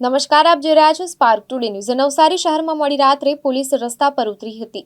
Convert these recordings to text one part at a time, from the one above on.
નમસ્કાર, આપ જોઈ રહ્યા છો સ્પાર્ક ટુડે ન્યૂઝ। નવસારી શહેરમાં મોડી રાત્રે પોલીસ રસ્તા પર ઉતરી હતી।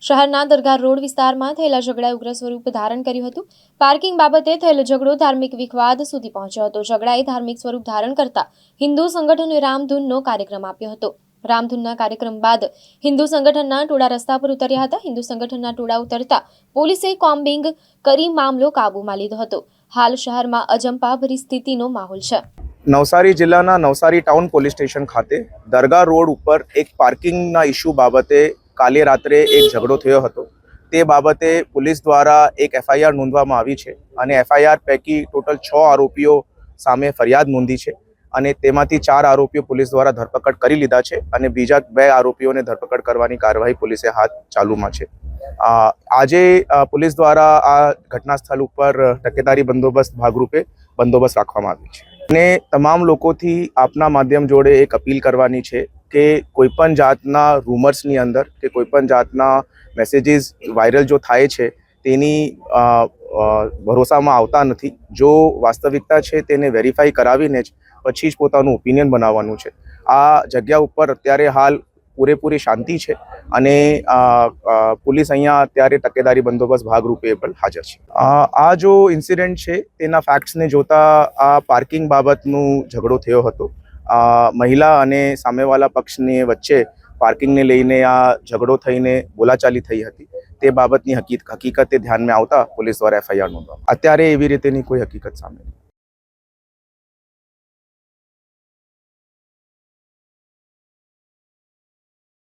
શહેરના દરગાહ રોડ વિસ્તારમાં થયેલા ઝઘડાએ ઉગ્ર સ્વરૂપ ધારણ કર્યું હતું। પાર્કિંગ બાબતે થયેલો ઝઘડો ધાર્મિક વિવાદ સુધી પહોંચ્યો હતો। ઝઘડાએ ધાર્મિક સ્વરૂપ ધારણ કરતા હિન્દુ સંગઠનોએ રામધૂનનો કાર્યક્રમ આપ્યો હતો। રામધૂનના કાર્યક્રમ બાદ હિન્દુ સંગઠનના ટોળા રસ્તા પર ઉતર્યા હતા। હિન્દુ સંગઠનના ટોળા ઉતરતા પોલીસે કોમ્બિંગ કરી મામલો કાબૂમાં લીધો હતો। હાલ શહેરમાં અજંપાભરી સ્થિતિનો માહોલ છે। નવસારી જિલ્લાના નવસારી ટાઉન પોલીસ સ્ટેશન ખાતે દરગાહ રોડ ઉપર એક પાર્કિંગના ઇસ્યુ બાબતે કાલે રાત્રે એક ઝઘડો થયો હતો। તે બાબતે પોલીસ દ્વારા એક એફઆઈઆર નોંધવામાં આવી છે અને એફઆઈઆર પૈકી ટોટલ 6 આરોપીઓ સામે ફરિયાદ નોંધી છે અને તેમાંથી 4 આરોપીઓ પોલીસ દ્વારા ધરપકડ કરી લીધા છે અને બીજા 2 આરોપીઓને ધરપકડ કરવાની કાર્યવાહી પોલીસે હાથ ચાલુમાં છે। આજે પોલીસ દ્વારા આ ઘટના સ્થળ ઉપર તકેદારી બંદોબસ્ત ભાગરૂપે બંદોબસ્ત રાખવામાં આવ્યો છે અને તમામ લોકોથી આપના માધ્યમ જોડે એક અપીલ કરવાની છે કે કોઈપણ જાતના રૂમર્સની અંદર કે કોઈપણ જાતના મેસેજીસ વાયરલ જો થાય છે તેની ભરોસામાં આવતા નથી। જો વાસ્તવિકતા છે તેને વેરીફાઈ કરાવીને જ પછી જ પોતાનું ઓપિનિયન બનાવવાનું છે। આ જગ્યા ઉપર અત્યારે હાલ પૂરેપૂરી શાંતિ છે અને પોલીસ અહીંયા અત્યારે તકેદારી બંદોબસ્ત ભાગરૂપે પણ હાજર છે। આ જો ઇન્સિડન્ટ છે તેના ફેક્ટ્સને જોતા આ પાર્કિંગ બાબતનું ઝઘડો થયો હતો। મહિલા અને સામેવાળા પક્ષની વચ્ચે પાર્કિંગને લઈને આ ઝઘડો થઈને બોલાચાલી થઈ હતી। તે બાબતની હકીકતે ધ્યાનમાં આવતા પોલીસ દ્વારા એફઆઈઆર નોંધવામાં અત્યારે એવી રીતેની કોઈ હકીકત સામે